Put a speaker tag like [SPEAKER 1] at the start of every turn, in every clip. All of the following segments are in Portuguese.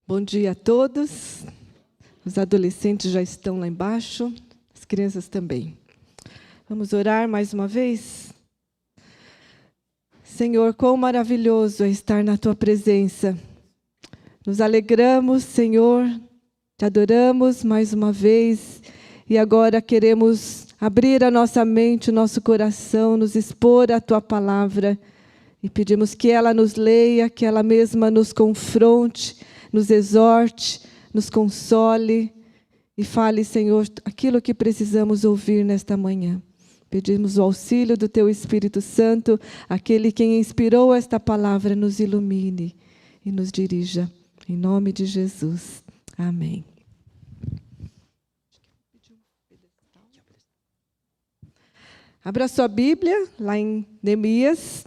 [SPEAKER 1] Bom dia a todos. Os adolescentes já estão lá embaixo, as crianças também. Vamos orar mais uma vez? Senhor, quão maravilhoso é estar na Tua presença. Nos alegramos, Senhor, Te adoramos mais uma vez e agora queremos abrir a nossa mente, o nosso coração, nos expor à Tua palavra e pedimos que ela nos leia, que ela mesma nos confronte, nos exorte, nos console e fale, Senhor, aquilo que precisamos ouvir nesta manhã. Pedimos o auxílio do Teu Espírito Santo, aquele que inspirou esta palavra, nos ilumine e nos dirija. Em nome de Jesus. Amém. Abra sua Bíblia, lá em Neemias.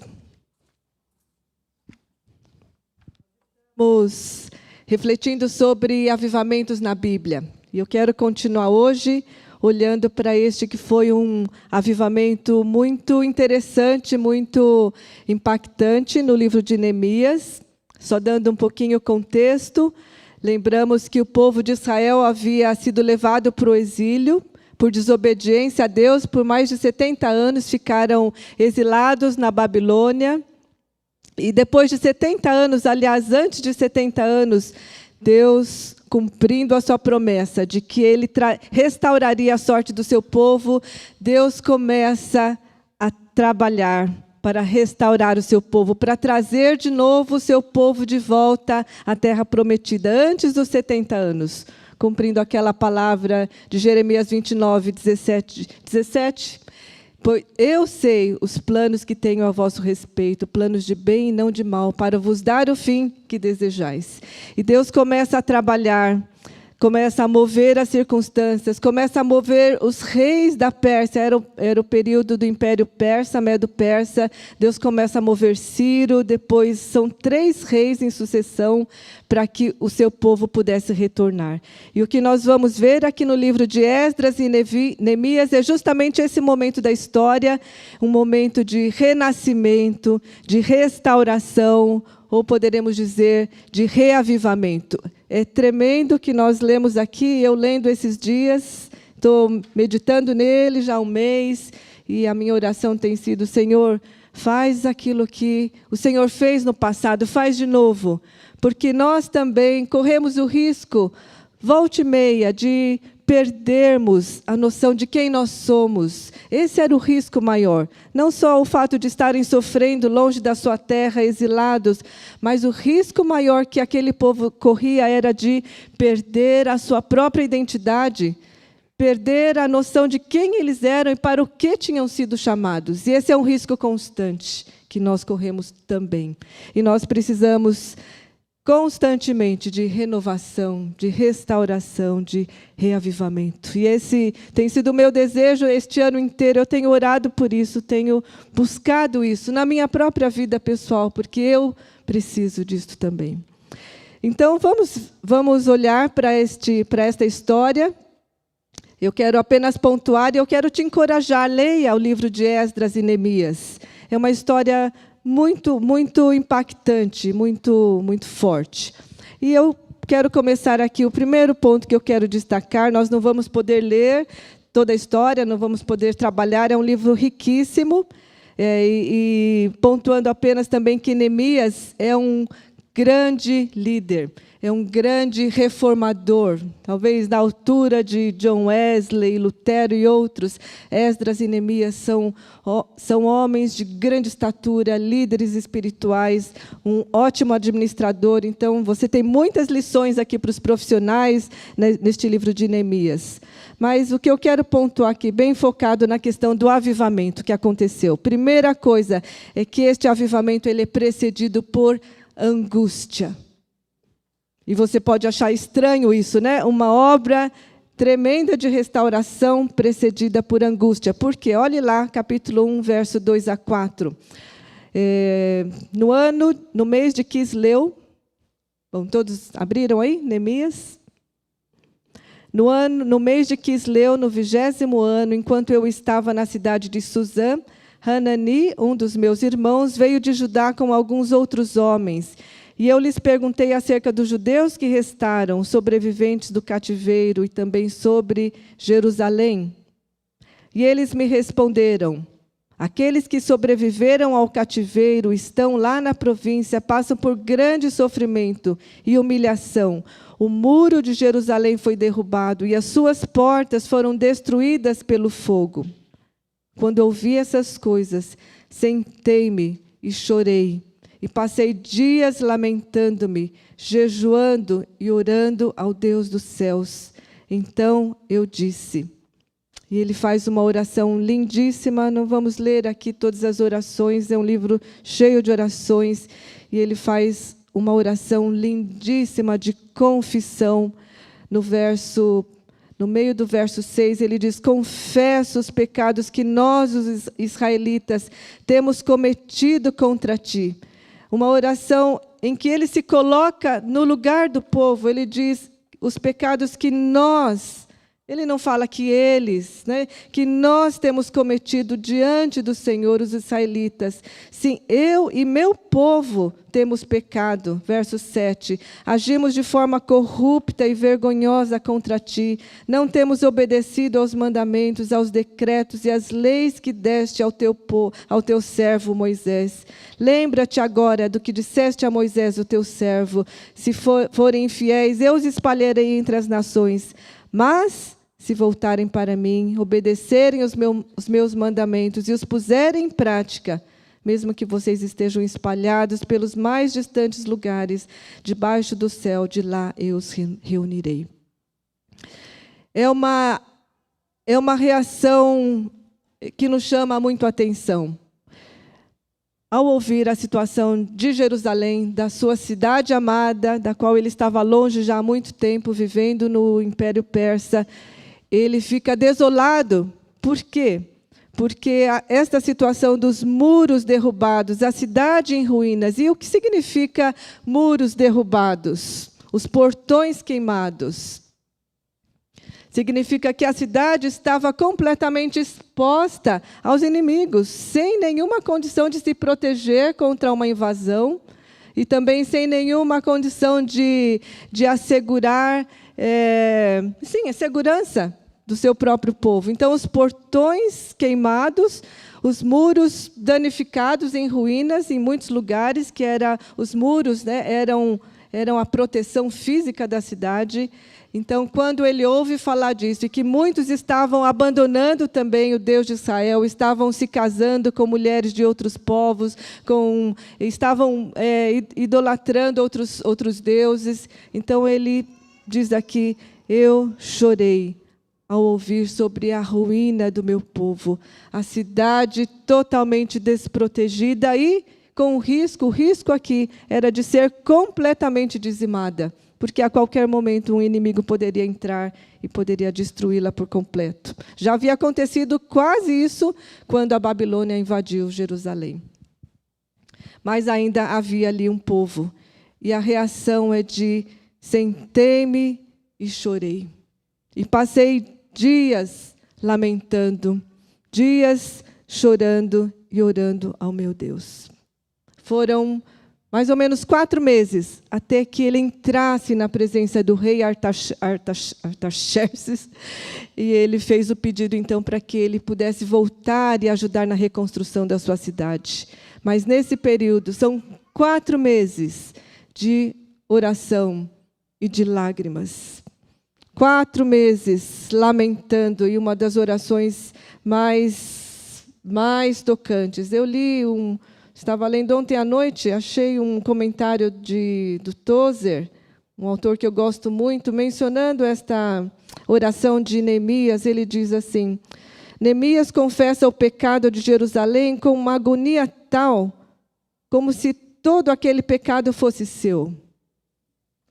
[SPEAKER 1] Estamos refletindo sobre avivamentos na Bíblia. E eu quero continuar hoje olhando para este que foi um avivamento muito interessante, muito impactante no livro de Neemias. Só dando um pouquinho o contexto, lembramos que o povo de Israel havia sido levado para o exílio por desobediência a Deus. Por mais de 70 anos ficaram exilados na Babilônia. E depois de 70 anos, aliás, antes de 70 anos, Deus, cumprindo a sua promessa de que Ele restauraria a sorte do seu povo, Deus começa a trabalhar para restaurar o seu povo, para trazer de novo o seu povo de volta à terra prometida, antes dos 70 anos, cumprindo aquela palavra de Jeremias 29, 17. Pois eu sei os planos que tenho a vosso respeito, planos de bem e não de mal, para vos dar o fim que desejais. E Deus começa a trabalhar, começa a mover as circunstâncias, começa a mover os reis da Pérsia. Era o período do Império Persa, Medo-Persa. Deus começa a mover Ciro, depois são 3 reis em sucessão para que o seu povo pudesse retornar. E o que nós vamos ver aqui no livro de Esdras e Neemias é justamente esse momento da história, um momento de renascimento, de restauração, ou poderemos dizer, de reavivamento. É tremendo que nós lemos aqui, eu lendo esses dias, estou meditando nele já há um mês, e a minha oração tem sido, Senhor, faz aquilo que o Senhor fez no passado, faz de novo, porque nós também corremos o risco, volta e meia, de perdermos a noção de quem nós somos. Esse era o risco maior. Não só o fato de estarem sofrendo longe da sua terra, exilados, mas o risco maior que aquele povo corria era de perder a sua própria identidade, perder a noção de quem eles eram e para o que tinham sido chamados. E esse é um risco constante que nós corremos também. E nós precisamos constantemente de renovação, de restauração, de reavivamento. E esse tem sido o meu desejo este ano inteiro. Eu tenho orado por isso, tenho buscado isso na minha própria vida pessoal, porque eu preciso disso também. Então, vamos olhar para esta história. Eu quero apenas pontuar e eu quero te encorajar. Leia o livro de Esdras e Neemias. É uma história muito, muito impactante, muito, muito forte. E eu quero começar aqui. O primeiro ponto que eu quero destacar, nós não vamos poder ler toda a história, não vamos poder trabalhar, é um livro riquíssimo, e pontuando apenas também que Neemias é um grande líder, é um grande reformador, talvez na altura de John Wesley, Lutero e outros. Esdras e Neemias são homens de grande estatura, líderes espirituais, um ótimo administrador. Então, você tem muitas lições aqui para os profissionais neste livro de Neemias. Mas o que eu quero pontuar aqui, bem focado na questão do avivamento que aconteceu. Primeira coisa é que este avivamento ele é precedido por angústia. E você pode achar estranho isso, né? Uma obra tremenda de restauração precedida por angústia. Por quê? Olhe lá, capítulo 1, verso 2 a 4. No mês de Quisleu, bom, todos abriram aí, Neemias? No mês de Quisleu, no 20º ano, enquanto eu estava na cidade de Suzã, Hanani, um dos meus irmãos, veio de Judá com alguns outros homens. E eu lhes perguntei acerca dos judeus que restaram, sobreviventes do cativeiro, e também sobre Jerusalém. E eles me responderam: aqueles que sobreviveram ao cativeiro estão lá na província, passam por grande sofrimento e humilhação. O muro de Jerusalém foi derrubado e as suas portas foram destruídas pelo fogo. Quando ouvi essas coisas, sentei-me e chorei, e passei dias lamentando-me, jejuando e orando ao Deus dos céus. Então eu disse... E ele faz uma oração lindíssima, não vamos ler aqui todas as orações, é um livro cheio de orações, e ele faz uma oração lindíssima de confissão. No meio do verso 6, ele diz: confesso os pecados que nós, os israelitas, temos cometido contra ti. Uma oração em que ele se coloca no lugar do povo, ele diz os pecados que nós... Ele não fala que eles, que nós temos cometido diante do Senhor, os israelitas. Sim, eu e meu povo temos pecado. Verso 7. Agimos de forma corrupta e vergonhosa contra ti. Não temos obedecido aos mandamentos, aos decretos e às leis que deste ao teu servo Moisés. Lembra-te agora do que disseste a Moisés, o teu servo. Se forem infiéis, eu os espalharei entre as nações. Mas, se voltarem para mim, obedecerem os meus mandamentos e os puserem em prática, mesmo que vocês estejam espalhados pelos mais distantes lugares, debaixo do céu, de lá eu os reunirei. É uma reação que nos chama muito a atenção. Ao ouvir a situação de Jerusalém, da sua cidade amada, da qual ele estava longe já há muito tempo, vivendo no Império Persa, ele fica desolado. Por quê? Porque esta situação dos muros derrubados, a cidade em ruínas. E o que significa muros derrubados? Os portões queimados. Significa que a cidade estava completamente exposta aos inimigos, sem nenhuma condição de se proteger contra uma invasão e também sem nenhuma condição de assegurar a segurança do seu próprio povo. Então, os portões queimados, os muros danificados em ruínas em muitos lugares, que os muros eram a proteção física da cidade. Então, quando ele ouve falar disso, e que muitos estavam abandonando também o Deus de Israel, estavam se casando com mulheres de outros povos, estavam idolatrando outros deuses. Então, ele diz aqui: eu chorei ao ouvir sobre a ruína do meu povo, a cidade totalmente desprotegida e com o risco aqui era de ser completamente dizimada, porque a qualquer momento um inimigo poderia entrar e poderia destruí-la por completo. Já havia acontecido quase isso quando a Babilônia invadiu Jerusalém. Mas ainda havia ali um povo. E a reação é de: sentei-me e chorei. E passei dias lamentando, dias chorando e orando ao meu Deus. Foram mais ou menos 4 meses, até que ele entrasse na presença do rei Artaxerxes, e ele fez o pedido, então, para que ele pudesse voltar e ajudar na reconstrução da sua cidade. Mas, nesse período, são 4 meses de oração e de lágrimas. 4 meses lamentando, e uma das orações mais tocantes. Eu estava lendo ontem à noite, achei um comentário do Tozer, um autor que eu gosto muito, mencionando esta oração de Neemias. Ele diz assim: Neemias confessa o pecado de Jerusalém com uma agonia tal, como se todo aquele pecado fosse seu.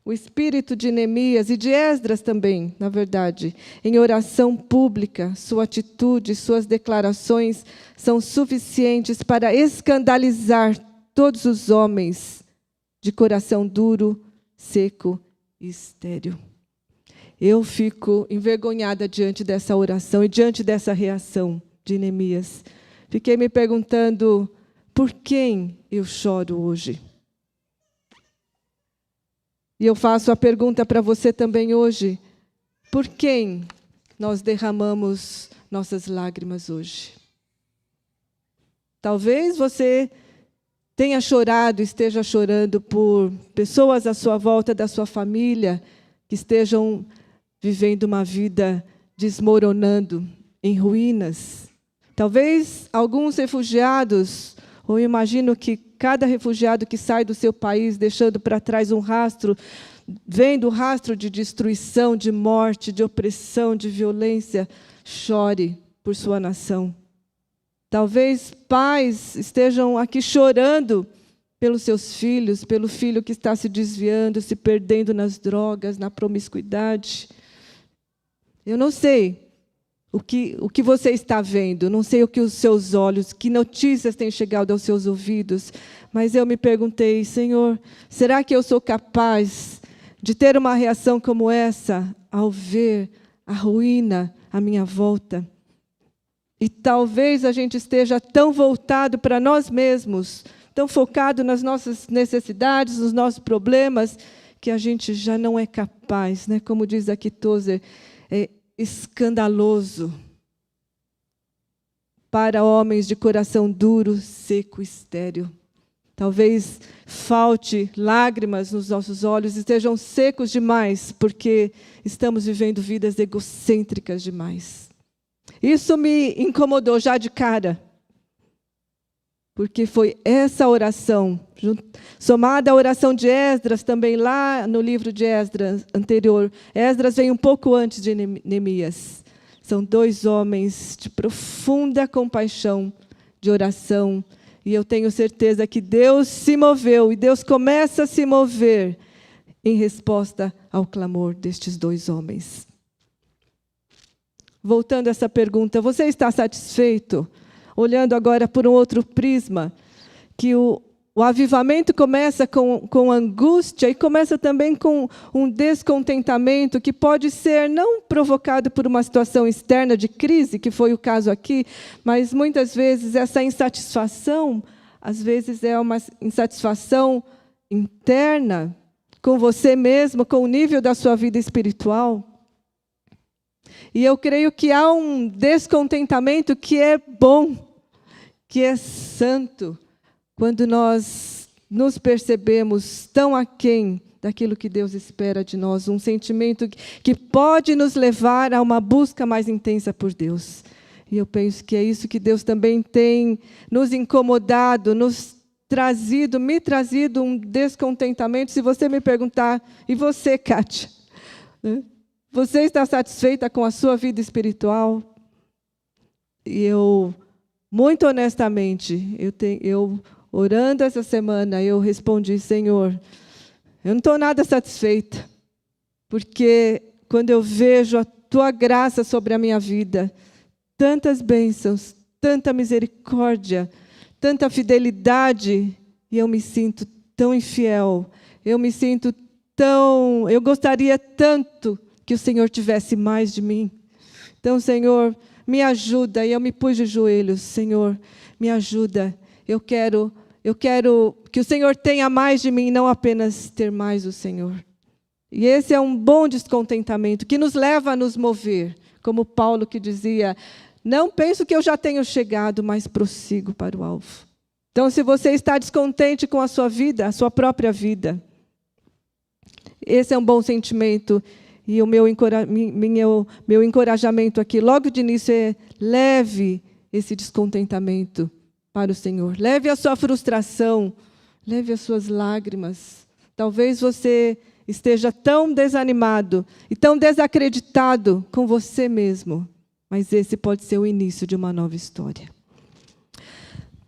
[SPEAKER 1] O espírito de Neemias e de Esdras também, na verdade, em oração pública, sua atitude, suas declarações são suficientes para escandalizar todos os homens de coração duro, seco e estéril. Eu fico envergonhada diante dessa oração e diante dessa reação de Neemias. Fiquei me perguntando: por quem eu choro hoje? E eu faço a pergunta para você também hoje: por quem nós derramamos nossas lágrimas hoje? Talvez você tenha chorado, esteja chorando por pessoas à sua volta, da sua família, que estejam vivendo uma vida desmoronando, em ruínas. Talvez alguns refugiados, ou eu imagino que cada refugiado que sai do seu país, deixando para trás um rastro, vendo o rastro de destruição, de morte, de opressão, de violência, chore por sua nação. Talvez pais estejam aqui chorando pelos seus filhos, pelo filho que está se desviando, se perdendo nas drogas, na promiscuidade. Eu não sei o que você está vendo, não sei o que os seus olhos, que notícias têm chegado aos seus ouvidos, mas eu me perguntei: Senhor, será que eu sou capaz de ter uma reação como essa ao ver a ruína à minha volta? E talvez a gente esteja tão voltado para nós mesmos, tão focado nas nossas necessidades, nos nossos problemas, que a gente já não é capaz, né? Como diz aqui Tozer, é escandaloso para homens de coração duro, seco e estéril. Talvez falte lágrimas nos nossos olhos, estejam secos demais, porque estamos vivendo vidas egocêntricas demais. Isso me incomodou já de cara, porque foi essa oração, somada à oração de Esdras, também lá no livro de Esdras anterior. Esdras vem um pouco antes de Neemias. São dois homens de profunda compaixão, de oração, e eu tenho certeza que Deus se moveu, e Deus começa a se mover em resposta ao clamor destes dois homens. Voltando a essa pergunta, você está satisfeito? Olhando agora por um outro prisma, que o avivamento começa com angústia e começa também com um descontentamento que pode ser não provocado por uma situação externa de crise, que foi o caso aqui, mas muitas vezes essa insatisfação, às vezes é uma insatisfação interna com você mesmo, com o nível da sua vida espiritual. E eu creio que há um descontentamento que é bom, que é santo, quando nós nos percebemos tão aquém daquilo que Deus espera de nós, um sentimento que pode nos levar a uma busca mais intensa por Deus. E eu penso que é isso que Deus também tem nos incomodado, me trazido um descontentamento. Se você me perguntar, e você, Kátia? Você está satisfeita com a sua vida espiritual? E eu, muito honestamente, eu orando essa semana, eu respondi: Senhor, eu não estou nada satisfeita, porque quando eu vejo a Tua graça sobre a minha vida, tantas bênçãos, tanta misericórdia, tanta fidelidade, e eu me sinto tão infiel, eu gostaria tanto que o Senhor tivesse mais de mim. Então, Senhor, me ajuda. E eu me pus de joelhos: Senhor, me ajuda. Eu quero que o Senhor tenha mais de mim, não apenas ter mais do Senhor. E esse é um bom descontentamento, que nos leva a nos mover. Como Paulo que dizia: não penso que eu já tenho chegado, mas prossigo para o alvo. Então, se você está descontente com a sua vida, a sua própria vida, esse é um bom sentimento. E o meu encorajamento aqui, logo de início, é: leve esse descontentamento para o Senhor. Leve a sua frustração, leve as suas lágrimas. Talvez você esteja tão desanimado e tão desacreditado com você mesmo, mas esse pode ser o início de uma nova história.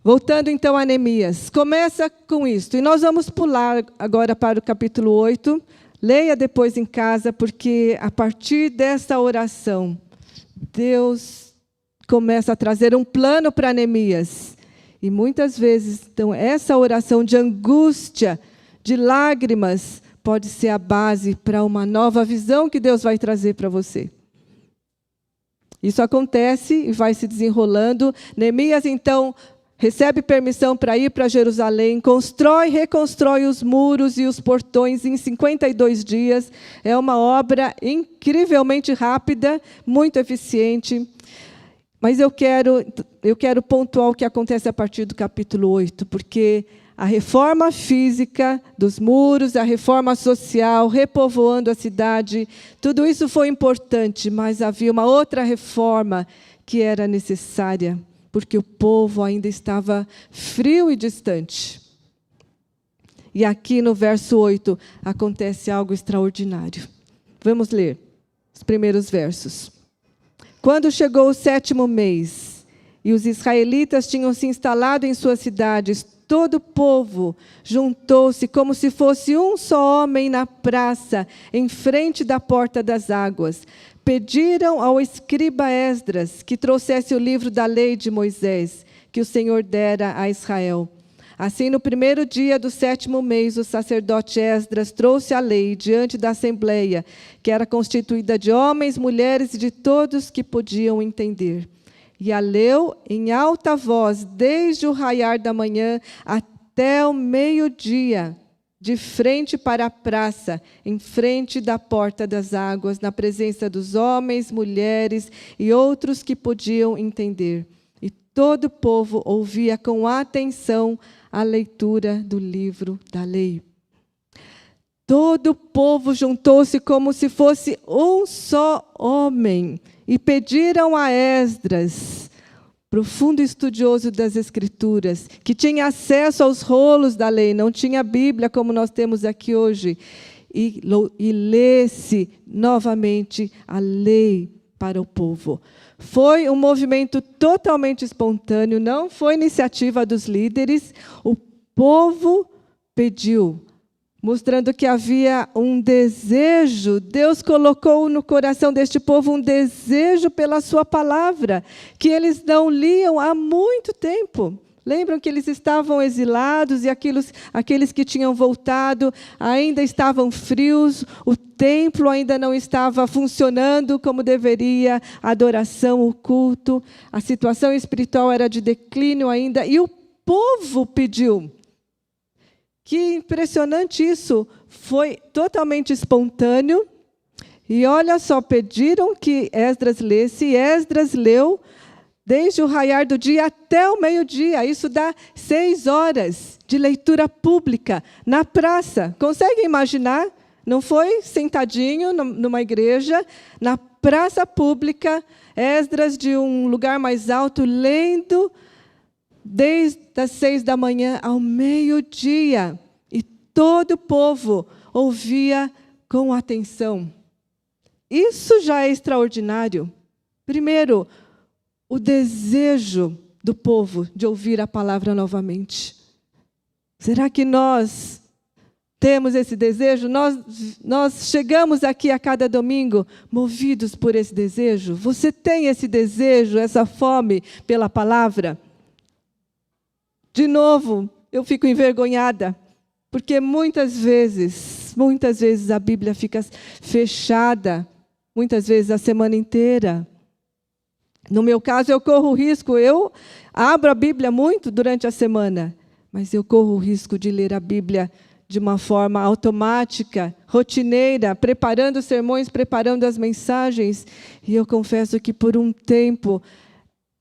[SPEAKER 1] Voltando então a Neemias, começa com isto, e nós vamos pular agora para o capítulo 8, leia depois em casa, porque a partir dessa oração, Deus começa a trazer um plano para Neemias. E muitas vezes, então, essa oração de angústia, de lágrimas, pode ser a base para uma nova visão que Deus vai trazer para você. Isso acontece e vai se desenrolando. Neemias, então, recebe permissão para ir para Jerusalém, constrói, reconstrói os muros e os portões em 52 dias. É uma obra incrivelmente rápida, muito eficiente. Mas eu quero pontuar o que acontece a partir do capítulo 8, porque a reforma física dos muros, a reforma social, repovoando a cidade, tudo isso foi importante, mas havia uma outra reforma que era necessária, porque o povo ainda estava frio e distante. E aqui no verso 8 acontece algo extraordinário. Vamos ler os primeiros versos. Quando chegou o 7º mês, e os israelitas tinham se instalado em suas cidades, todo o povo juntou-se como se fosse um só homem na praça, em frente da porta das águas. Pediram ao escriba Esdras que trouxesse o livro da lei de Moisés, que o Senhor dera a Israel. Assim, no primeiro dia do 7º mês, o sacerdote Esdras trouxe a lei diante da assembleia, que era constituída de homens, mulheres e de todos que podiam entender. E a leu em alta voz, desde o raiar da manhã até o meio-dia, de frente para a praça, em frente da porta das águas, na presença dos homens, mulheres e outros que podiam entender. E todo o povo ouvia com atenção a leitura do livro da lei. Todo o povo juntou-se como se fosse um só homem e pediram a Esdras, profundo estudioso das Escrituras, que tinha acesso aos rolos da lei, não tinha Bíblia como nós temos aqui hoje, e lesse novamente a lei para o povo. Foi um movimento totalmente espontâneo, não foi iniciativa dos líderes, o povo pediu, mostrando que havia um desejo. Deus colocou no coração deste povo um desejo pela sua palavra, que eles não liam há muito tempo. Lembram que eles estavam exilados e aqueles que tinham voltado ainda estavam frios, o templo ainda não estava funcionando como deveria, a adoração, o culto, a situação espiritual era de declínio ainda, e o povo pediu. Que impressionante isso, foi totalmente espontâneo. E olha só, pediram que Esdras lesse, e Esdras leu desde o raiar do dia até o meio-dia. Isso dá 6 horas de leitura pública na praça. Conseguem imaginar? Não foi sentadinho numa igreja, na praça pública, Esdras de um lugar mais alto, lendo desde as 6 da manhã ao meio-dia. E todo o povo ouvia com atenção. Isso já é extraordinário. Primeiro, o desejo do povo de ouvir a palavra novamente. Será que nós temos esse desejo? Nós chegamos aqui a cada domingo movidos por esse desejo? Você tem esse desejo, essa fome pela palavra? De novo, eu fico envergonhada, porque muitas vezes a Bíblia fica fechada, muitas vezes a semana inteira. No meu caso, eu corro o risco, eu abro a Bíblia muito durante a semana, mas eu corro o risco de ler a Bíblia de uma forma automática, rotineira, preparando os sermões, preparando as mensagens. E eu confesso que por um tempo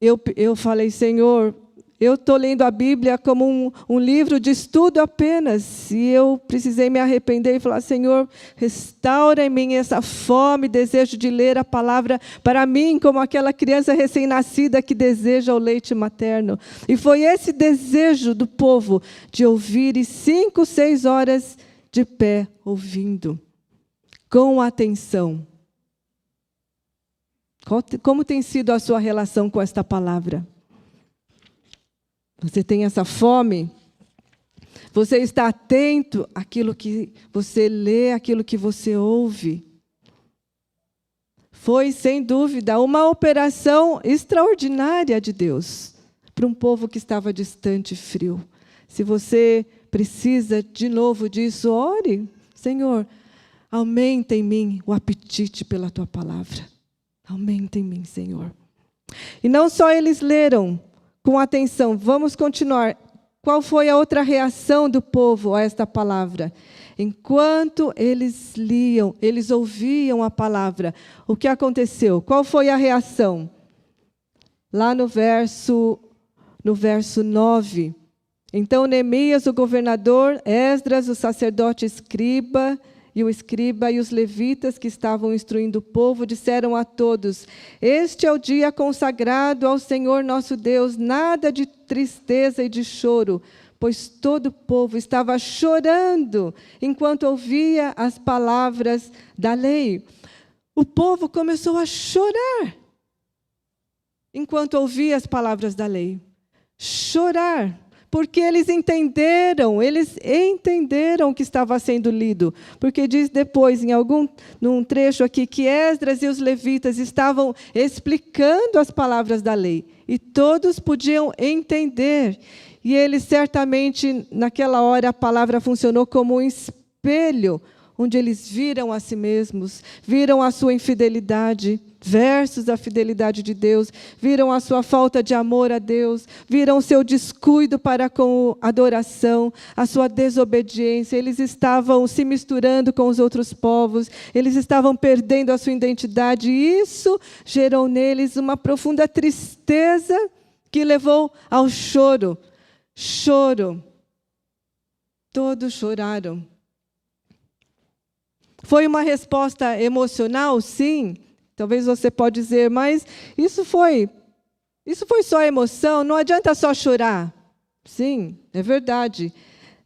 [SPEAKER 1] eu falei, Senhor, eu estou lendo a Bíblia como um livro de estudo apenas. E eu precisei me arrepender e falar, Senhor, restaura em mim essa fome, desejo de ler a palavra para mim, como aquela criança recém-nascida que deseja o leite materno. E foi esse desejo do povo de ouvir, e 5, 6 horas de pé, ouvindo, com atenção. Como tem sido a sua relação com esta palavra? Você tem essa fome? Você está atento àquilo que você lê, àquilo que você ouve? Foi, sem dúvida, uma operação extraordinária de Deus para um povo que estava distante e frio. Se você precisa de novo disso, ore. Senhor, aumenta em mim o apetite pela Tua palavra. Aumenta em mim, Senhor. E não só eles leram, com atenção. Vamos continuar. Qual foi a outra reação do povo a esta palavra? Enquanto eles liam, eles ouviam a palavra, o que aconteceu? Qual foi a reação? Lá no verso 9. Então, Neemias, o governador, Esdras, o sacerdote o escriba e os levitas que estavam instruindo o povo, disseram a todos: este é o dia consagrado ao Senhor nosso Deus, nada de tristeza e de choro, pois todo o povo estava chorando enquanto ouvia as palavras da lei. O povo começou a chorar enquanto ouvia as palavras da lei. Chorar. Porque eles entenderam o que estava sendo lido. Porque diz depois, num trecho aqui, que Esdras e os levitas estavam explicando as palavras da lei. E todos podiam entender. E eles, certamente, naquela hora, a palavra funcionou como um espelho, onde eles viram a si mesmos, viram a sua infidelidade, versus a fidelidade de Deus, viram a sua falta de amor a Deus, viram o seu descuido para com a adoração, a sua desobediência. Eles estavam se misturando com os outros povos, eles estavam perdendo a sua identidade, e isso gerou neles uma profunda tristeza que levou ao choro. Choro. Todos choraram. Foi uma resposta emocional? Sim. Talvez você pode dizer, mas isso foi só emoção, não adianta só chorar. Sim, é verdade.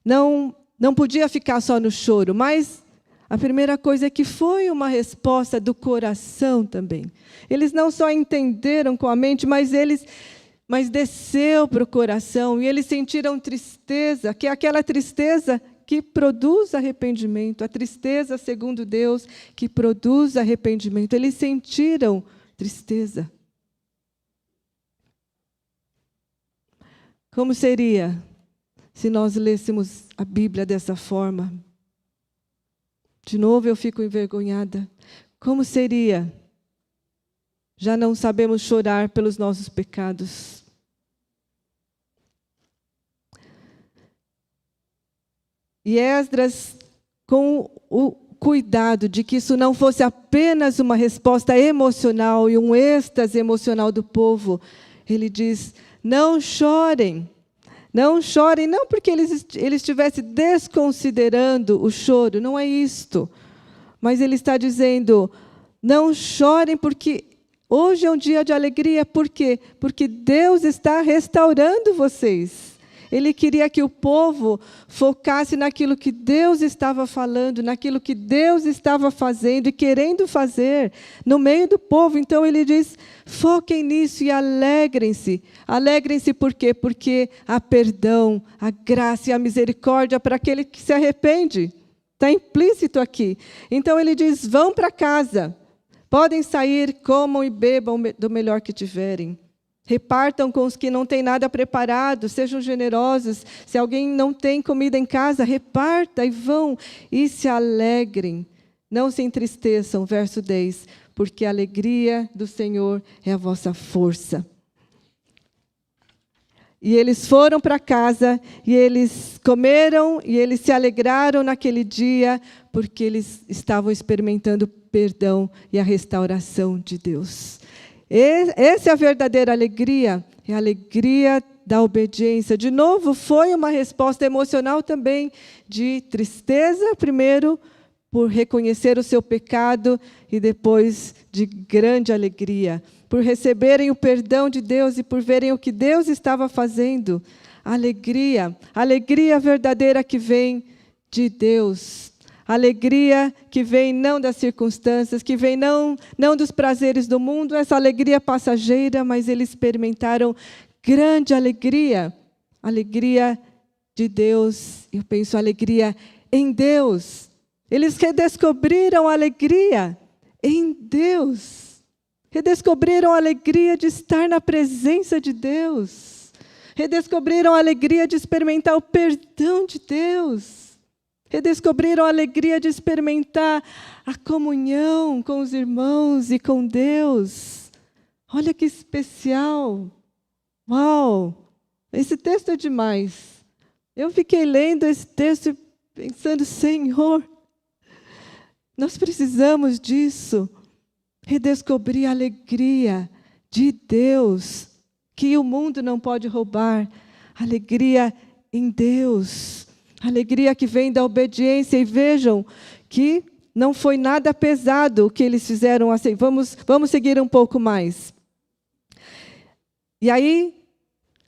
[SPEAKER 1] Não podia ficar só no choro, mas a primeira coisa é que foi uma resposta do coração também. Eles não só entenderam com a mente, mas desceu para o coração, e eles sentiram tristeza, que é aquela tristeza que produz arrependimento, a tristeza, segundo Deus, que produz arrependimento. Eles sentiram tristeza. Como seria se nós lêssemos a Bíblia dessa forma? De novo eu fico envergonhada. Como seria? Já não sabemos chorar pelos nossos pecados. E Esdras, com o cuidado de que isso não fosse apenas uma resposta emocional e um êxtase emocional do povo, ele diz: não chorem, não porque eles estivessem desconsiderando o choro, não é isto. Mas ele está dizendo: não chorem, porque hoje é um dia de alegria. Por quê? Porque Deus está restaurando vocês. Ele queria que o povo focasse naquilo que Deus estava falando, naquilo que Deus estava fazendo e querendo fazer no meio do povo. Então ele diz: foquem nisso e alegrem-se. Alegrem-se por quê? Porque há perdão, a graça e a misericórdia para aquele que se arrepende. Está implícito aqui. Então ele diz: vão para casa, podem sair, comam e bebam do melhor que tiverem. Repartam com os que não têm nada preparado, sejam generosos. Se alguém não tem comida em casa, reparta e vão e se alegrem. Não se entristeçam, verso 10, porque a alegria do Senhor é a vossa força. E eles foram para casa, e eles comeram, e eles se alegraram naquele dia, porque eles estavam experimentando o perdão e a restauração de Deus. Essa é a verdadeira alegria, é a alegria da obediência. De novo, foi uma resposta emocional também, de tristeza, primeiro, por reconhecer o seu pecado, e depois de grande alegria, por receberem o perdão de Deus e por verem o que Deus estava fazendo. Alegria verdadeira que vem de Deus. Alegria que vem não das circunstâncias, que vem não dos prazeres do mundo, essa alegria passageira, mas eles experimentaram grande alegria. Alegria de Deus, eu penso alegria em Deus. Eles redescobriram a alegria em Deus. Redescobriram a alegria de estar na presença de Deus. Redescobriram a alegria de experimentar o perdão de Deus. Redescobriram a alegria de experimentar a comunhão com os irmãos e com Deus. Olha que especial. Uau! Esse texto é demais. Eu fiquei lendo esse texto e pensando, Senhor, nós precisamos disso. Redescobrir a alegria de Deus, que o mundo não pode roubar. Alegria em Deus. Alegria que vem da obediência. E vejam que não foi nada pesado o que eles fizeram assim. Vamos seguir um pouco mais. E aí,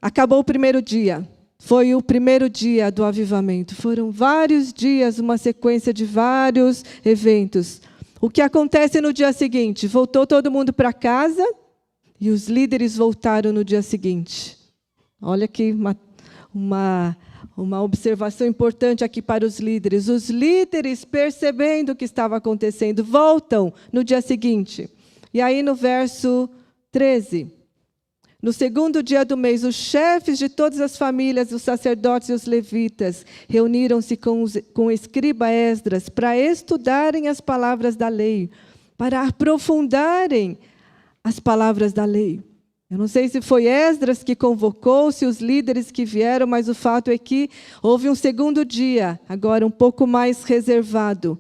[SPEAKER 1] acabou o primeiro dia. Foi o primeiro dia do avivamento. Foram vários dias, uma sequência de vários eventos. O que acontece no dia seguinte? Voltou todo mundo para casa e os líderes voltaram no dia seguinte. Olha aqui uma observação importante aqui para os líderes. Os líderes, percebendo o que estava acontecendo, voltam no dia seguinte. E aí no verso 13... No segundo dia do mês, os chefes de todas as famílias, os sacerdotes e os levitas, reuniram-se com o escriba Esdras para estudarem as palavras da lei, para aprofundarem as palavras da lei. Eu não sei se foi Esdras que convocou, se os líderes que vieram, mas o fato é que houve um segundo dia, agora um pouco mais reservado,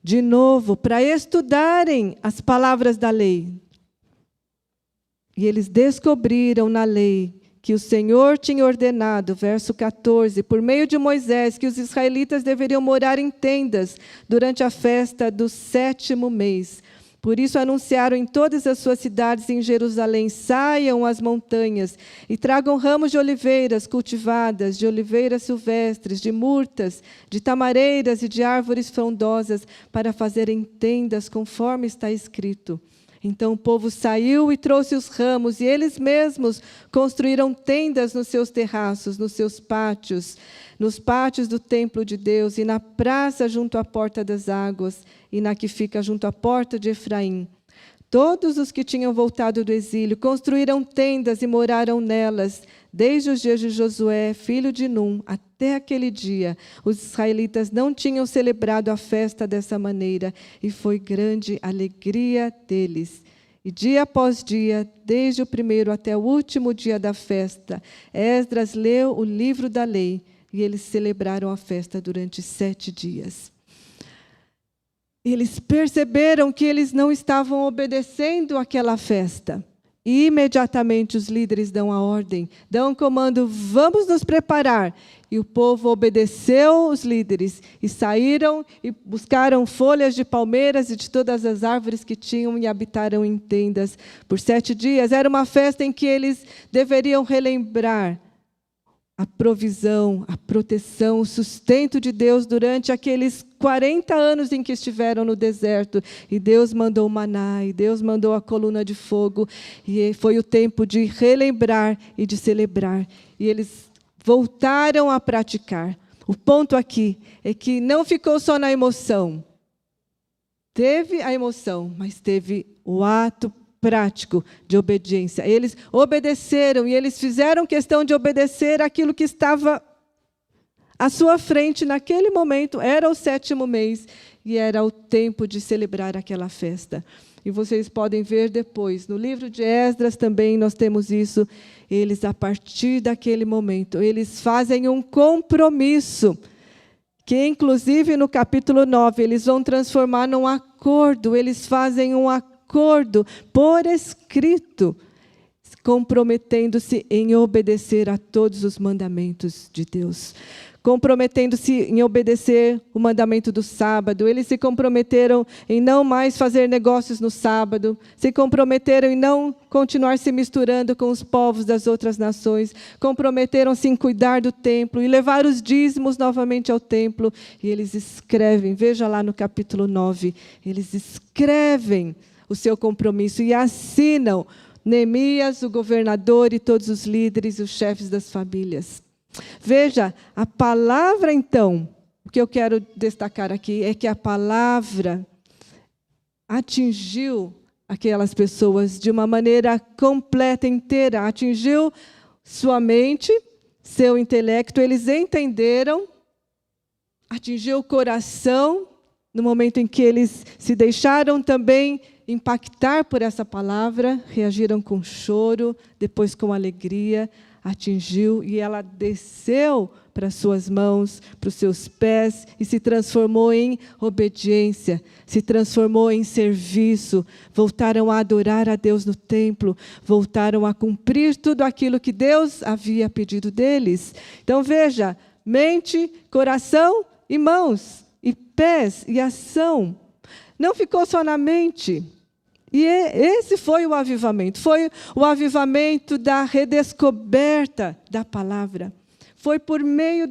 [SPEAKER 1] de novo, para estudarem as palavras da lei. E eles descobriram na lei que o Senhor tinha ordenado, verso 14, por meio de Moisés, que os israelitas deveriam morar em tendas durante a festa do 7º mês. Por isso anunciaram em todas as suas cidades em Jerusalém: saiam às montanhas e tragam ramos de oliveiras cultivadas, de oliveiras silvestres, de murtas, de tamareiras e de árvores frondosas, para fazerem tendas conforme está escrito. Então o povo saiu e trouxe os ramos, e eles mesmos construíram tendas nos seus terraços, nos seus pátios, nos pátios do templo de Deus, e na praça junto à porta das águas, e na que fica junto à porta de Efraim. Todos os que tinham voltado do exílio construíram tendas e moraram nelas, desde os dias de Josué, filho de Num, até aquele dia. Os israelitas não tinham celebrado a festa dessa maneira, e foi grande a alegria deles. E dia após dia, desde o primeiro até o último dia da festa, Esdras leu o livro da lei, e eles celebraram a festa durante 7 dias. Eles perceberam que eles não estavam obedecendo àquela festa. E imediatamente os líderes dão a ordem, dão um comando: vamos nos preparar. E o povo obedeceu os líderes e saíram e buscaram folhas de palmeiras e de todas as árvores que tinham e habitaram em tendas por 7 dias. Era uma festa em que eles deveriam relembrar a provisão, a proteção, o sustento de Deus durante aqueles 40 anos em que estiveram no deserto. E Deus mandou o maná, e Deus mandou a coluna de fogo. E foi o tempo de relembrar e de celebrar. E eles voltaram a praticar. O ponto aqui é que não ficou só na emoção. Teve a emoção, mas teve o ato prático de obediência. Eles obedeceram e eles fizeram questão de obedecer aquilo que estava à sua frente naquele momento. Era o 7º mês e era o tempo de celebrar aquela festa. E vocês podem ver depois, no livro de Esdras também nós temos isso. Eles, a partir daquele momento, eles fazem um compromisso, que inclusive no capítulo 9, eles vão transformar num acordo. Eles fazem um acordo por escrito, comprometendo-se em obedecer a todos os mandamentos de Deus, comprometendo-se em obedecer o mandamento do sábado. Eles se comprometeram em não mais fazer negócios no sábado, se comprometeram em não continuar se misturando com os povos das outras nações, comprometeram-se em cuidar do templo e levar os dízimos novamente ao templo. E eles escrevem, veja lá no capítulo 9, eles escrevem o seu compromisso e assinam Neemias, o governador, e todos os líderes e os chefes das famílias. Veja, a palavra, então, o que eu quero destacar aqui é que a palavra atingiu aquelas pessoas de uma maneira completa, inteira. Atingiu sua mente, seu intelecto, eles entenderam, atingiu o coração, no momento em que eles se deixaram também impactar por essa palavra, reagiram com choro, depois com alegria, atingiu e ela desceu para as suas mãos, para os seus pés e se transformou em obediência, se transformou em serviço, voltaram a adorar a Deus no templo, voltaram a cumprir tudo aquilo que Deus havia pedido deles. Então veja, mente, coração e mãos, e pés e ação. Não ficou só na mente. E esse foi o avivamento da redescoberta da palavra. Foi por meio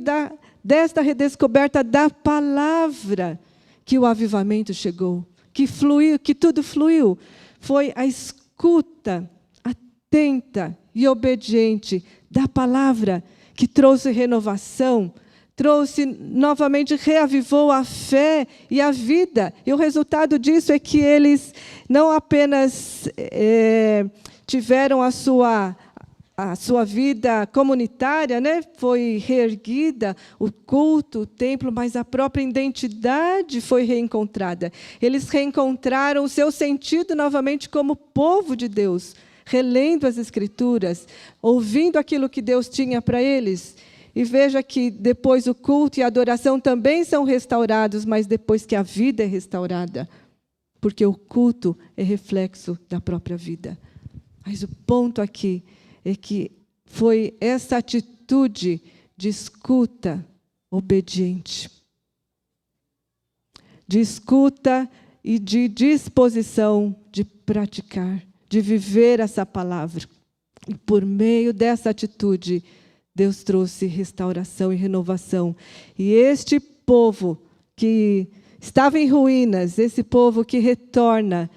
[SPEAKER 1] desta redescoberta da palavra que o avivamento chegou, que fluiu, que tudo fluiu. Foi a escuta atenta e obediente da palavra que trouxe renovação, trouxe novamente, reavivou a fé e a vida. E o resultado disso é que eles não apenas tiveram a sua vida comunitária, né? Foi reerguida, o culto, o templo, mas a própria identidade foi reencontrada. Eles reencontraram o seu sentido novamente como povo de Deus, relendo as Escrituras, ouvindo aquilo que Deus tinha para eles. E veja que depois o culto e a adoração também são restaurados, mas depois que a vida é restaurada. Porque o culto é reflexo da própria vida. Mas o ponto aqui é que foi essa atitude de escuta obediente. De escuta e de disposição de praticar, de viver essa palavra. E por meio dessa atitude, Deus trouxe restauração e renovação. E este povo que estava em ruínas, esse povo que retorna,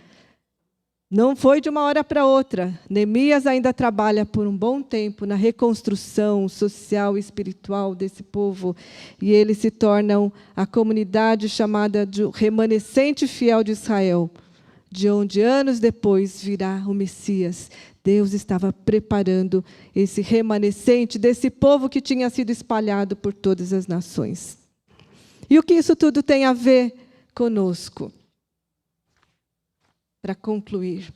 [SPEAKER 1] não foi de uma hora para outra. Neemias ainda trabalha por um bom tempo na reconstrução social e espiritual desse povo. E eles se tornam a comunidade chamada de remanescente fiel de Israel, de onde anos depois virá o Messias. Deus estava preparando esse remanescente desse povo que tinha sido espalhado por todas as nações. E o que isso tudo tem a ver conosco? Para concluir,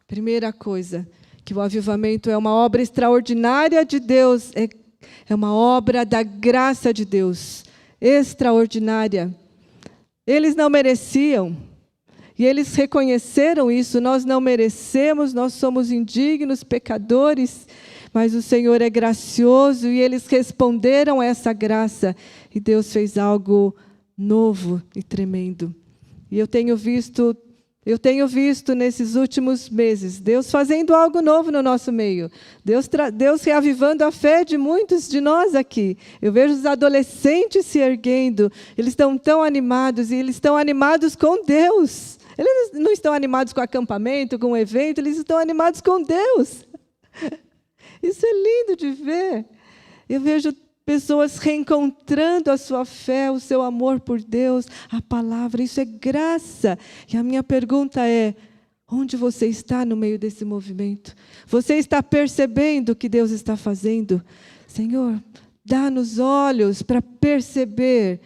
[SPEAKER 1] primeira coisa, que o avivamento é uma obra extraordinária de Deus, é uma obra da graça de Deus, extraordinária. Eles não mereciam. E eles reconheceram isso, nós não merecemos, nós somos indignos, pecadores, mas o Senhor é gracioso e eles responderam a essa graça. E Deus fez algo novo e tremendo. E eu tenho visto nesses últimos meses, Deus fazendo algo novo no nosso meio. Deus reavivando a fé de muitos de nós aqui. Eu vejo os adolescentes se erguendo, eles estão tão animados, e eles estão animados com Deus. Eles não estão animados com acampamento, com evento, eles estão animados com Deus. Isso é lindo de ver. Eu vejo pessoas reencontrando a sua fé, o seu amor por Deus, a palavra, isso é graça. E a minha pergunta é, onde você está no meio desse movimento? Você está percebendo o que Deus está fazendo? Senhor, dá-nos olhos para perceber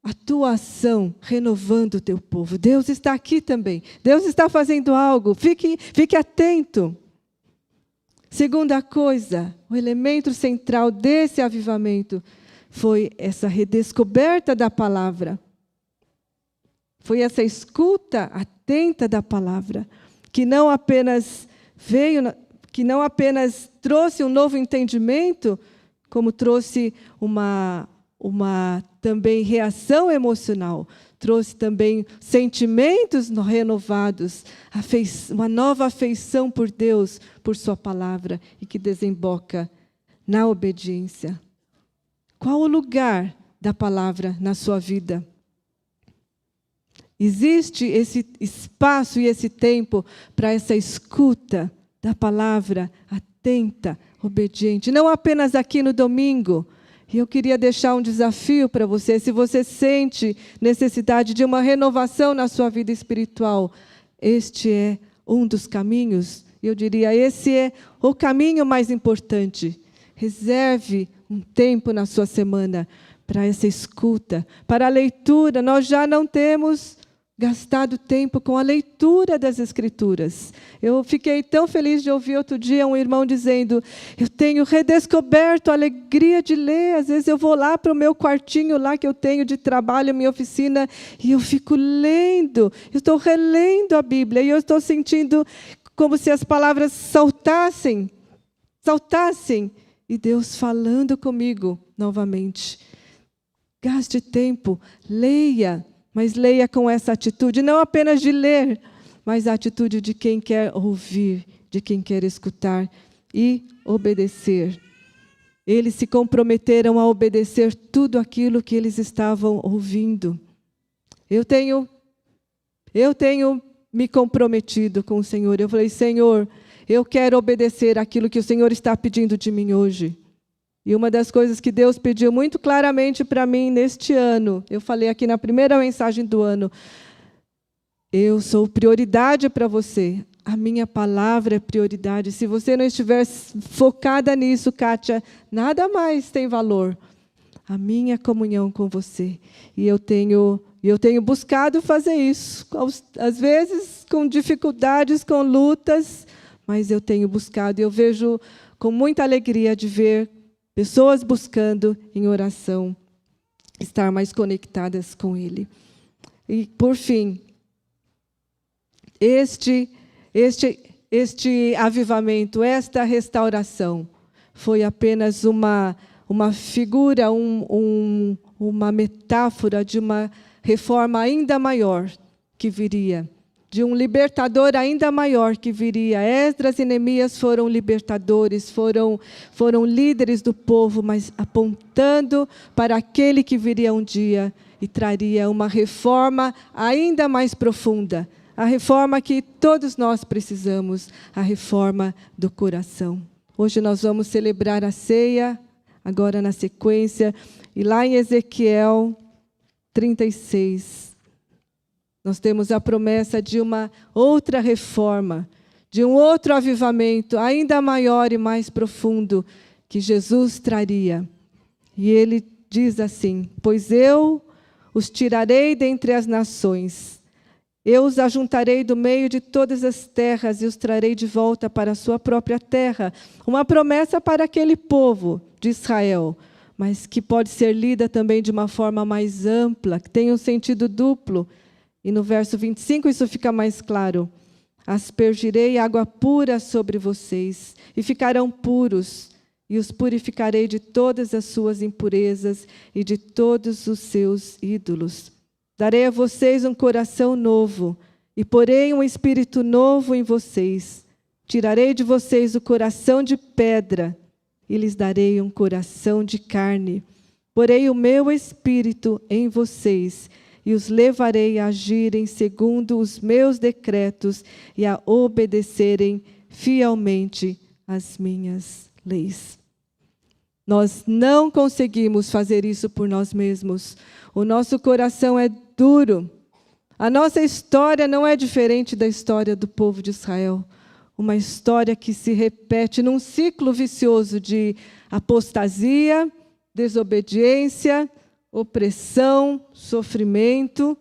[SPEAKER 1] a tua ação renovando o teu povo. Deus está aqui também. Deus está fazendo algo. Fique atento. Segunda coisa, o elemento central desse avivamento foi essa redescoberta da palavra. Foi essa escuta atenta da palavra, que não apenas trouxe um novo entendimento, como trouxe uma também reação emocional, trouxe também sentimentos renovados, uma nova afeição por Deus, por sua palavra, e que desemboca na obediência. Qual o lugar da palavra na sua vida? Existe esse espaço e esse tempo para essa escuta da palavra atenta, obediente, não apenas aqui no domingo. E eu queria deixar um desafio para você. Se você sente necessidade de uma renovação na sua vida espiritual, este é um dos caminhos. Eu diria, esse é o caminho mais importante. Reserve um tempo na sua semana para essa escuta, para a leitura. Nós já não temos gastado tempo com a leitura das Escrituras. Eu fiquei tão feliz de ouvir outro dia um irmão dizendo: eu tenho redescoberto a alegria de ler. Às vezes eu vou lá para o meu quartinho lá que eu tenho de trabalho, minha oficina, e eu fico lendo. Eu estou relendo a Bíblia e eu estou sentindo como se as palavras saltassem, e Deus falando comigo novamente. Gaste tempo, leia, mas leia com essa atitude, não apenas de ler, mas a atitude de quem quer ouvir, de quem quer escutar e obedecer. Eles se comprometeram a obedecer tudo aquilo que eles estavam ouvindo. Eu tenho me comprometido com o Senhor. Eu falei: Senhor, eu quero obedecer aquilo que o Senhor está pedindo de mim hoje. E uma das coisas que Deus pediu muito claramente para mim neste ano, eu falei aqui na primeira mensagem do ano: eu sou prioridade para você. A minha palavra é prioridade. Se você não estiver focada nisso, Kátia, nada mais tem valor. A minha comunhão com você. E eu tenho buscado fazer isso. Às vezes com dificuldades, com lutas, mas eu tenho buscado. E eu vejo com muita alegria de ver pessoas buscando em oração estar mais conectadas com Ele. E, por fim, este avivamento, esta restauração, foi apenas uma figura, uma metáfora de uma reforma ainda maior que viria, de um libertador ainda maior que viria. Esdras e Neemias foram libertadores, foram líderes do povo, mas apontando para aquele que viria um dia e traria uma reforma ainda mais profunda, a reforma que todos nós precisamos, a reforma do coração. Hoje nós vamos celebrar a ceia, agora na sequência, e lá em Ezequiel 36, nós temos a promessa de uma outra reforma, de um outro avivamento ainda maior e mais profundo que Jesus traria. E ele diz assim: pois eu os tirarei dentre as nações, eu os ajuntarei do meio de todas as terras e os trarei de volta para a sua própria terra. Uma promessa para aquele povo de Israel, mas que pode ser lida também de uma forma mais ampla, que tem um sentido duplo. E no verso 25 isso fica mais claro: aspergirei água pura sobre vocês, e ficarão puros, e os purificarei de todas as suas impurezas e de todos os seus ídolos. Darei a vocês um coração novo, e porei um espírito novo em vocês. Tirarei de vocês o coração de pedra, e lhes darei um coração de carne. Porei o meu espírito em vocês, e os levarei a agirem segundo os meus decretos e a obedecerem fielmente as minhas leis. Nós não conseguimos fazer isso por nós mesmos. O nosso coração é duro. A nossa história não é diferente da história do povo de Israel. Uma história que se repete num ciclo vicioso de apostasia, desobediência, opressão, sofrimento,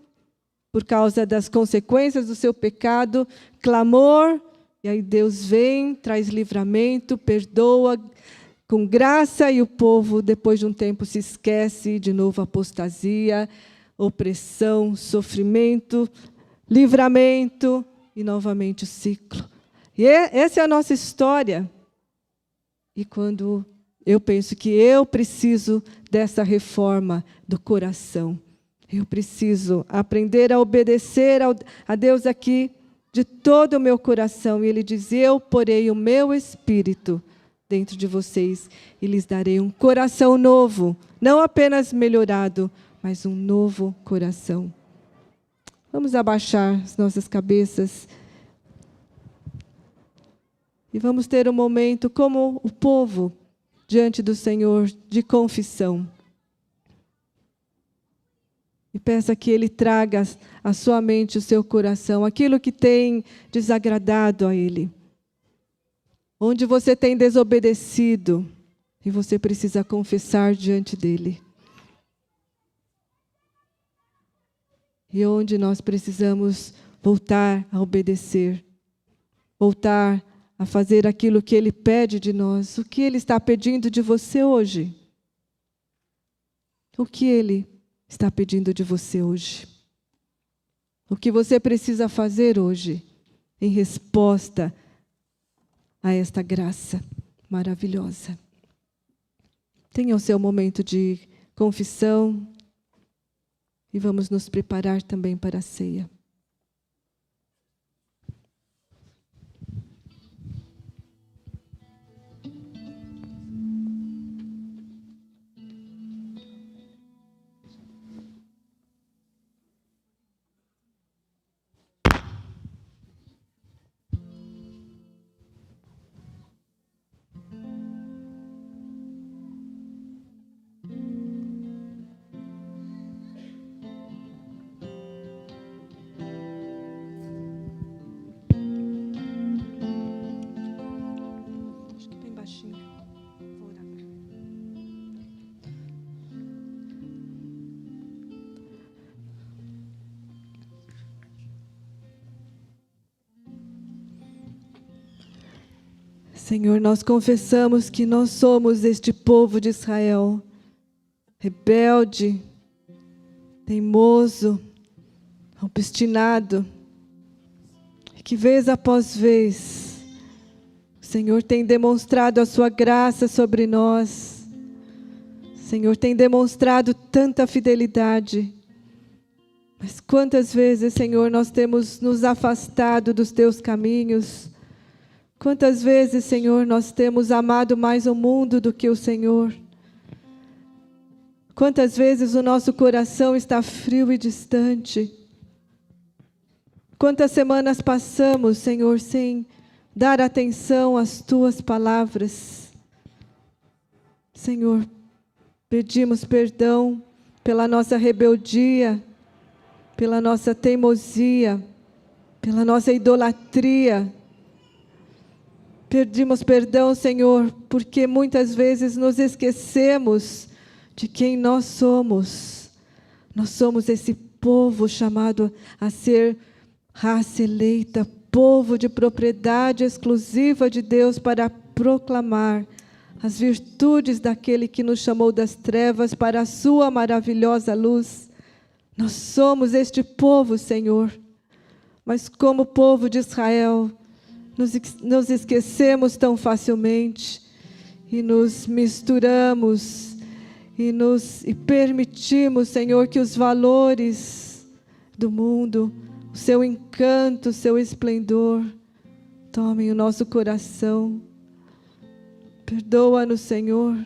[SPEAKER 1] por causa das consequências do seu pecado, clamor, e aí Deus vem, traz livramento, perdoa com graça, e o povo, depois de um tempo, se esquece, de novo apostasia, opressão, sofrimento, livramento, e novamente o ciclo. E essa é a nossa história. E quando eu penso que eu preciso dessa reforma do coração, eu preciso aprender a obedecer a Deus aqui de todo o meu coração. E Ele diz: eu porei o meu espírito dentro de vocês e lhes darei um coração novo, não apenas melhorado, mas um novo coração. Vamos abaixar as nossas cabeças e vamos ter um momento como o povo diante do Senhor de confissão. E peça que Ele traga à sua mente, o seu coração, aquilo que tem desagradado a Ele. Onde você tem desobedecido e você precisa confessar diante dEle. e onde nós precisamos voltar a obedecer, voltar a fazer aquilo que Ele pede de nós. O que Ele está pedindo de você hoje? O que Ele está pedindo de você hoje? O que você precisa fazer hoje em resposta a esta graça maravilhosa? Tenha o seu momento de confissão e vamos nos preparar também para a ceia. Senhor, nós confessamos que nós somos este povo de Israel, rebelde, teimoso, obstinado, que vez após vez o Senhor tem demonstrado a sua graça sobre nós. Senhor, tem demonstrado tanta fidelidade. Mas quantas vezes, Senhor, nós temos nos afastado dos teus caminhos? Quantas vezes, Senhor, nós temos amado mais o mundo do que o Senhor? Quantas vezes o nosso coração está frio e distante? Quantas semanas passamos, Senhor, sem dar atenção às tuas palavras? Senhor, pedimos perdão pela nossa rebeldia, pela nossa teimosia, pela nossa idolatria. Pedimos perdão, Senhor, porque muitas vezes nos esquecemos de quem nós somos. Nós somos esse povo chamado a ser raça eleita, povo de propriedade exclusiva de Deus para proclamar as virtudes daquele que nos chamou das trevas para a sua maravilhosa luz. Nós somos este povo, Senhor, mas como povo de Israel, nos esquecemos tão facilmente e nos misturamos e permitimos, Senhor, que os valores do mundo, o seu encanto, o seu esplendor, tomem o nosso coração. Perdoa-nos, Senhor.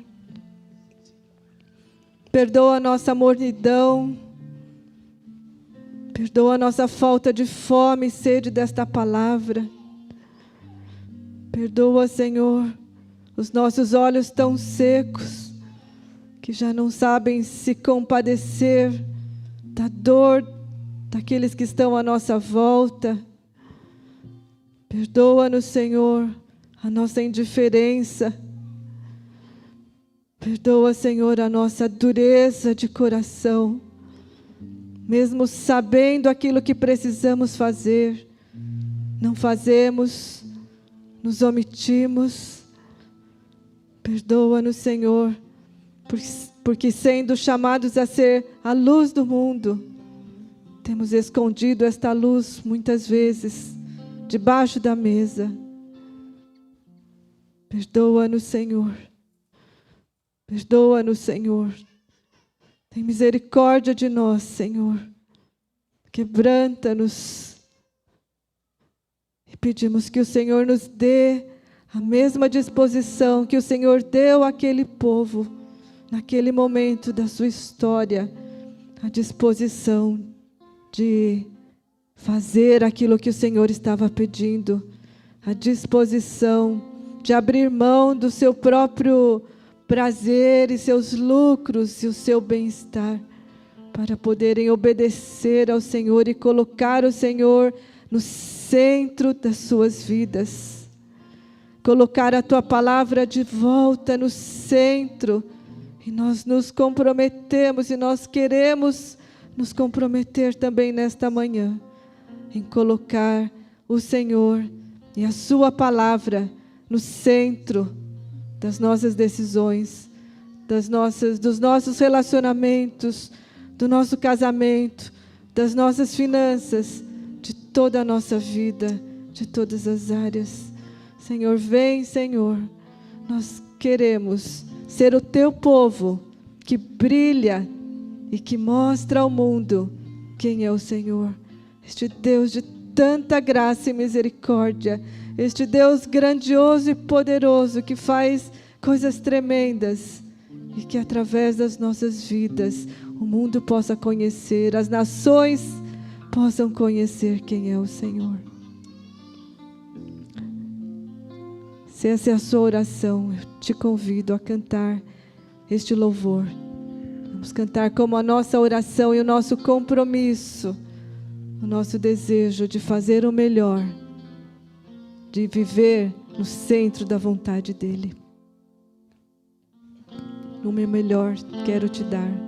[SPEAKER 1] Perdoa a nossa mornidão. Perdoa a nossa falta de fome e sede desta palavra. Perdoa, Senhor, os nossos olhos tão secos, que já não sabem se compadecer da dor daqueles que estão à nossa volta. Perdoa-nos, Senhor, a nossa indiferença. Perdoa, Senhor, a nossa dureza de coração. Mesmo sabendo aquilo que precisamos fazer, não fazemos, nos omitimos. Perdoa-nos, Senhor, porque sendo chamados a ser a luz do mundo, temos escondido esta luz muitas vezes debaixo da mesa. Perdoa-nos, Senhor. Perdoa-nos, Senhor. Tem misericórdia de nós, Senhor. Quebranta-nos. E pedimos que o Senhor nos dê a mesma disposição que o Senhor deu àquele povo, naquele momento da sua história, a disposição de fazer aquilo que o Senhor estava pedindo, a disposição de abrir mão do seu próprio prazer e seus lucros e o seu bem-estar, para poderem obedecer ao Senhor e colocar o Senhor no centro das suas vidas. Colocar a Tua palavra de volta no centro. E nós nos comprometemos e nós queremos nos comprometer também nesta manhã em colocar o Senhor e a sua palavra no centro das nossas decisões, dos nossos relacionamentos, do nosso casamento, das nossas finanças, de toda a nossa vida, de todas as áreas. Senhor, vem, Senhor. Nós queremos ser o teu povo que brilha e que mostra ao mundo quem é o Senhor. Este Deus de tanta graça e misericórdia, este Deus grandioso e poderoso que faz coisas tremendas e que através das nossas vidas o mundo possa conhecer, as nações possam conhecer quem é o Senhor. Se essa é a sua oração, eu te convido a cantar este louvor. Vamos cantar como a nossa oração e o nosso compromisso, o nosso desejo de fazer o melhor, de viver no centro da vontade dele. O meu melhor quero te dar.